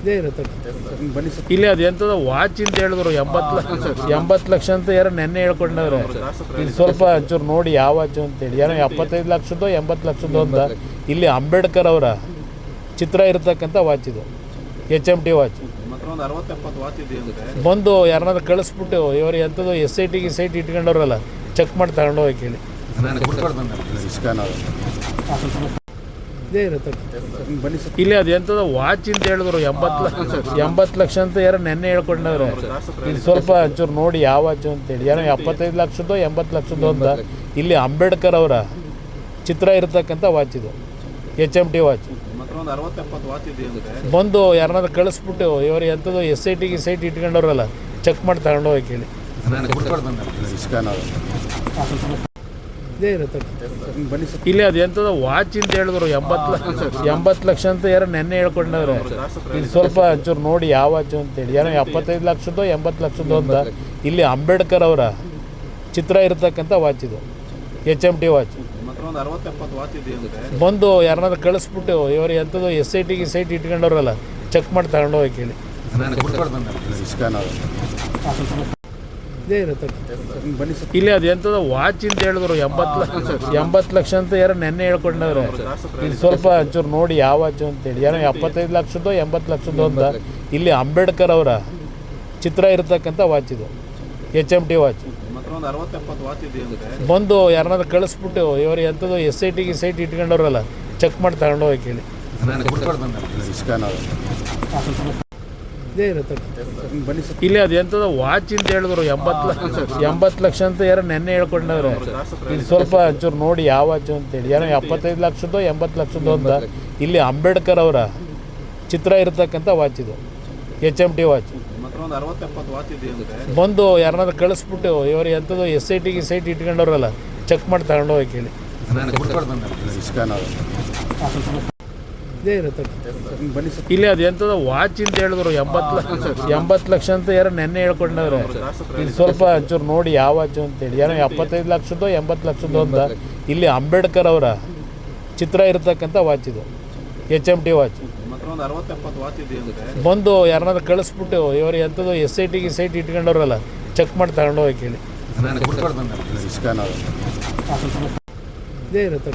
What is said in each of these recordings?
ಇದೇ ಇರುತ್ತೆ ಬನ್ನಿ ಸರ್. ಇಲ್ಲಿ ಅದು ಎಂಥದ್ದು ವಾಚ್ ಅಂತ ಹೇಳಿದ್ರು 80 ಲಕ್ಷ ಅಂತ ಯಾರೋ ನೆನ್ನೆ ಹೇಳ್ಕೊಂಡವ್ರೆ. ಇಲ್ಲಿ ಸ್ವಲ್ಪ ಒಂಚೂರು ನೋಡಿ ಯಾವ ವಾಚು ಅಂತೇಳಿ ಏನೋ 75 ಲಕ್ಷದ್ದು 80 ಲಕ್ಷದ್ದು ಅಂತ. ಇಲ್ಲಿ ಅಂಬೇಡ್ಕರ್ ಅವರ ಚಿತ್ರ ಇರತಕ್ಕಂಥ ವಾಚ್ ಇದು, HMT ವಾಚ್. ಬಂದು ಯಾರನ್ನಾದ್ರು ಕಳಿಸ್ಬಿಟ್ಟು ಇವರು ಎಂಥದ್ದು SIT ಇಟ್ಕೊಂಡವ್ರಲ್ಲ, ಚೆಕ್ ಮಾಡಿ ತಗೊಂಡು ಹೋಗಿ ಕೇಳಿ. ಇದೇ ಇರುತ್ತೆ ಬನ್ನಿ ಸರ್. ಇಲ್ಲಿ ಅದು ಎಂಥದ್ದು ವಾಚ್ ಅಂತ ಹೇಳಿದ್ರು 80 ಲಕ್ಷ ಅಂತ ಯಾರೋ ನೆನ್ನೆ ಹೇಳ್ಕೊಂಡವ್ರೆ. ಇಲ್ಲಿ ಸ್ವಲ್ಪ ಒಂಚೂರು ನೋಡಿ ಯಾವ ವಾಚು ಅಂತೇಳಿ ಏನೋ 75 ಲಕ್ಷದ್ದು 80 ಲಕ್ಷದ್ದು ಅಂತ. ಇಲ್ಲಿ ಅಂಬೇಡ್ಕರ್ ಅವರ ಚಿತ್ರ ಇರತಕ್ಕಂಥ ವಾಚ್ ಇದು, HMT ವಾಚ್. ಬಂದು ಯಾರನ್ನಾದ್ರು ಕಳಿಸ್ಬಿಟ್ಟು ಇವರು ಎಂಥದ್ದು SIT ಇಟ್ಕೊಂಡವ್ರಲ್ಲ, ಚೆಕ್ ಮಾಡಿ ತಗೊಂಡು ಹೋಗಿ ಕೇಳಿ. ಇದೇ ಇರುತ್ತೆ ಬನ್ನಿ ಸರ್. ಇಲ್ಲಿ ಅದು ಎಂಥದ್ದು ವಾಚ್ ಅಂತ ಹೇಳಿದ್ರು 80 ಲಕ್ಷ ಅಂತ ಯಾರೋ ನೆನ್ನೆ ಹೇಳ್ಕೊಂಡವ್ರೆ. ಇಲ್ಲಿ ಸ್ವಲ್ಪ ಒಂಚೂರು ನೋಡಿ ಯಾವ ವಾಚು ಅಂತೇಳಿ ಏನೋ 75 ಲಕ್ಷದ್ದು 80 ಲಕ್ಷದ್ದು ಅಂತ. ಇಲ್ಲಿ ಅಂಬೇಡ್ಕರ್ ಅವರ ಚಿತ್ರ ಇರತಕ್ಕಂಥ ವಾಚ್ ಇದು, HMT ವಾಚ್. ಬಂದು ಯಾರನ್ನಾದ್ರು ಕಳಿಸ್ಬಿಟ್ಟು ಇವರು ಎಂಥದ್ದು SIT ಇಟ್ಕೊಂಡವ್ರಲ್ಲ, ಚೆಕ್ ಮಾಡಿ ತಗೊಂಡು ಹೋಗಿ ಕೇಳಿ. ಇದೇ ಇರುತ್ತೆ ಬನ್ನಿ ಸರ್. ಇಲ್ಲಿ ಅದು ಎಂಥದ್ದು ವಾಚ್ ಅಂತ ಹೇಳಿದ್ರು 80 ಲಕ್ಷ ಅಂತ ಯಾರೋ ನೆನ್ನೆ ಹೇಳ್ಕೊಂಡವ್ರೆ. ಇಲ್ಲಿ ಸ್ವಲ್ಪ ಒಂಚೂರು ನೋಡಿ ಯಾವ ವಾಚು ಅಂತೇಳಿ ಏನೋ 75 ಲಕ್ಷದ್ದು 80 ಲಕ್ಷದ್ದು ಅಂತ. ಇಲ್ಲಿ ಅಂಬೇಡ್ಕರ್ ಅವರ ಚಿತ್ರ ಇರತಕ್ಕಂಥ ವಾಚ್ ಇದು, HMT ವಾಚ್. ಬಂದು ಯಾರನ್ನಾದ್ರು ಕಳಿಸ್ಬಿಟ್ಟು ಇವರು ಎಂಥದ್ದು SIT ಇಟ್ಕೊಂಡವ್ರಲ್ಲ, ಚೆಕ್ ಮಾಡಿ ತಗೊಂಡು ಹೋಗಿ ಕೇಳಿ. ಇದೇ ಇರುತ್ತೆ ಬನ್ನಿ ಸರ್. ಇಲ್ಲಿ ಅದು ಎಂಥದ್ದು ವಾಚ್ ಅಂತ ಹೇಳಿದ್ರು 80 ಲಕ್ಷ ಅಂತ ಯಾರೋ ನೆನ್ನೆ ಹೇಳ್ಕೊಂಡವ್ರೆ. ಇಲ್ಲಿ ಸ್ವಲ್ಪ ಒಂಚೂರು ನೋಡಿ ಯಾವ ವಾಚು ಅಂತೇಳಿ ಏನೋ 75 ಲಕ್ಷದ್ದು 80 ಲಕ್ಷದ್ದು ಅಂತ. ಇಲ್ಲಿ ಅಂಬೇಡ್ಕರ್ ಅವರ ಚಿತ್ರ ಇರತಕ್ಕಂಥ ವಾಚ್ ಇದು, HMT ವಾಚ್. ಬಂದು ಯಾರನ್ನಾದ್ರು ಕಳಿಸ್ಬಿಟ್ಟು ಇವರು ಎಂಥದ್ದು SIT ಇಟ್ಕೊಂಡವ್ರಲ್ಲ, ಚೆಕ್ ಮಾಡಿ ತಗೊಂಡು ಹೋಗಿ ಕೇಳಿ. ಇದೇ ಇರುತ್ತೆ ಬನ್ನಿ ಸರ್. ಇಲ್ಲಿ ಅದು ಎಂಥದ್ದು ವಾಚ್ ಅಂತ ಹೇಳಿದ್ರು 80 ಲಕ್ಷ ಅಂತ ಯಾರೋ ನೆನ್ನೆ ಹೇಳ್ಕೊಂಡವ್ರೆ. ಇಲ್ಲಿ ಸ್ವಲ್ಪ ಒಂಚೂರು ನೋಡಿ ಯಾವ ವಾಚು ಅಂತೇಳಿ ಏನೋ 75 ಲಕ್ಷದ್ದು 80 ಲಕ್ಷದ್ದು ಅಂತ. ಇಲ್ಲಿ ಅಂಬೇಡ್ಕರ್ ಅವರ ಚಿತ್ರ ಇರತಕ್ಕಂಥ ವಾಚ್ ಇದು, HMT ವಾಚ್. ಬಂದು ಯಾರನ್ನಾದ್ರು ಕಳಿಸ್ಬಿಟ್ಟು ಇವರು ಎಂಥದ್ದು SIT ಇಟ್ಕೊಂಡವ್ರಲ್ಲ, ಚೆಕ್ ಮಾಡಿ ತಗೊಂಡು ಹೋಗಿ ಕೇಳಿ. ಇದೇ ಇರುತ್ತೆ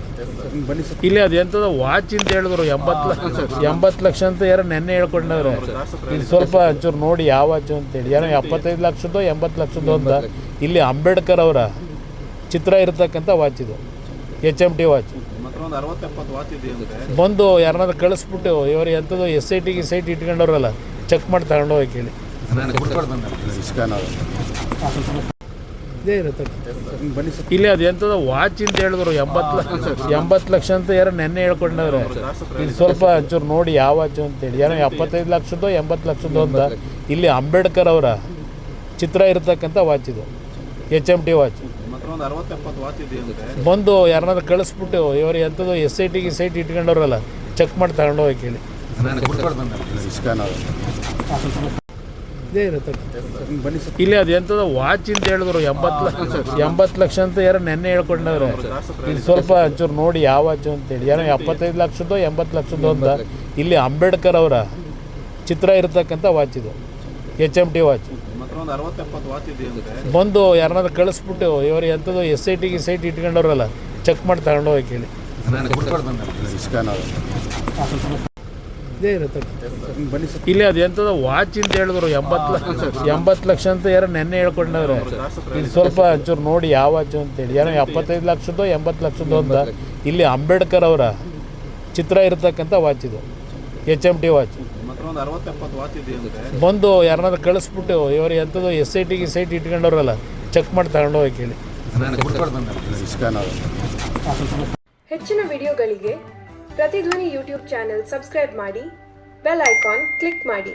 ಬನ್ನಿ ಸರ್. ಇಲ್ಲಿ ಅದು ಎಂಥದ್ದು ವಾಚ್ ಅಂತ ಹೇಳಿದ್ರು 80 ಲಕ್ಷ ಅಂತ ಯಾರೋ ನೆನ್ನೆ ಹೇಳ್ಕೊಂಡವ್ರೆ. ಇಲ್ಲಿ ಸ್ವಲ್ಪ ಒಂಚೂರು ನೋಡಿ ಯಾವ ವಾಚು ಅಂತೇಳಿ ಏನೋ 75 ಲಕ್ಷದ್ದು 80 ಲಕ್ಷದ್ದು ಅಂತ. ಇಲ್ಲಿ ಅಂಬೇಡ್ಕರ್ ಅವರ ಚಿತ್ರ ಇರತಕ್ಕಂಥ ವಾಚ್ ಇದು, HMT ವಾಚ್. ಬಂದು ಯಾರನ್ನಾದ್ರು ಕಳಿಸ್ಬಿಟ್ಟು ಇವರು ಎಂಥದ್ದು SIT ಇಟ್ಕೊಂಡವ್ರಲ್ಲ, ಚೆಕ್ ಮಾಡಿ ತಗೊಂಡು ಹೋಗಿ ಕೇಳಿ. ಇದೇ ಇರುತ್ತೆ ಬನ್ನಿ ಸರ್. ಇಲ್ಲಿ ಅದು ಎಂಥದ್ದು ವಾಚ್ ಅಂತ ಹೇಳಿದ್ರು 80 ಲಕ್ಷ ಅಂತ ಯಾರೋ ನೆನ್ನೆ ಹೇಳ್ಕೊಂಡವ್ರೆ. ಇಲ್ಲಿ ಸ್ವಲ್ಪ ಒಂಚೂರು ನೋಡಿ ಯಾವ ವಾಚು ಅಂತೇಳಿ ಏನೋ 75 ಲಕ್ಷದ್ದು 80 ಲಕ್ಷದ್ದು ಅಂತ. ಇಲ್ಲಿ ಅಂಬೇಡ್ಕರ್ ಅವರ ಚಿತ್ರ ಇರತಕ್ಕಂಥ ವಾಚ್ ಇದು, HMT ವಾಚ್. ಬಂದು ಯಾರನ್ನಾದ್ರು ಕಳಿಸ್ಬಿಟ್ಟು ಇವರು ಎಂಥದ್ದು SIT ಇಟ್ಕೊಂಡವ್ರಲ್ಲ, ಚೆಕ್ ಮಾಡಿ ತಗೊಂಡು ಹೋಗಿ ಕೇಳಿ. ಇದೇ ಇರುತ್ತೆ ಬನ್ನಿ ಸರ್. ಇಲ್ಲಿ ಅದು ಎಂಥದ್ದು ವಾಚ್ ಅಂತ ಹೇಳಿದ್ರು 80 ಲಕ್ಷ ಅಂತ ಯಾರೋ ನೆನ್ನೆ ಹೇಳ್ಕೊಂಡವ್ರೆ. ಇಲ್ಲಿ ಸ್ವಲ್ಪ ಒಂಚೂರು ನೋಡಿ ಯಾವ ವಾಚು ಅಂತೇಳಿ ಏನೋ 75 ಲಕ್ಷದ್ದು 80 ಲಕ್ಷದ್ದು ಅಂತ. ಇಲ್ಲಿ ಅಂಬೇಡ್ಕರ್ ಅವರ ಚಿತ್ರ ಇರತಕ್ಕಂಥ ವಾಚ್ ಇದು, HMT ವಾಚ್. ಬಂದು ಯಾರನ್ನಾದ್ರು ಕಳಿಸ್ಬಿಟ್ಟು ಇವರು ಎಂಥದ್ದು SIT ಇಟ್ಕೊಂಡವ್ರಲ್ಲ, ಚೆಕ್ ಮಾಡಿ ತಗೊಂಡು ಹೋಗಿ ಕೇಳಿ. ಇದೇ ಇರುತ್ತೆ ಬನ್ನಿ ಸರ್. ಇಲ್ಲಿ ಅದು ಎಂಥದ್ದು ವಾಚ್ ಅಂತ ಹೇಳಿದ್ರು 80 ಲಕ್ಷ ಅಂತ ಯಾರೋ ನೆನ್ನೆ ಹೇಳ್ಕೊಂಡವ್ರೆ. ಇಲ್ಲಿ ಸ್ವಲ್ಪ ಒಂಚೂರು ನೋಡಿ ಯಾವ ವಾಚು ಅಂತೇಳಿ ಏನೋ 75 ಲಕ್ಷದ್ದು 80 ಲಕ್ಷದ್ದು ಅಂತ. ಇಲ್ಲಿ ಅಂಬೇಡ್ಕರ್ ಅವರ ಚಿತ್ರ ಇರತಕ್ಕಂಥ ವಾಚ್ ಇದು, HMT ವಾಚ್. ಬಂದು ಯಾರನ್ನಾದ್ರು ಕಳಿಸ್ಬಿಟ್ಟು ಇವರು ಎಂಥದ್ದು SIT ಇಟ್ಕೊಂಡವ್ರಲ್ಲ, ಚೆಕ್ ಮಾಡಿ ತಗೊಂಡು ಹೋಗಿ ಕೇಳಿ. ಹೆಚ್ಚಿನ ವಿಡಿಯೋಗಳಿಗೆ ಪ್ರತಿಧ್ವನಿ ಯೂಟ್ಯೂಬ್ ಚಾನೆಲ್ ಸಬ್ಸ್ಕ್ರೈಬ್ ಮಾಡಿ, ಬೆಲ್ ಐಕಾನ್ ಕ್ಲಿಕ್ ಮಾಡಿ.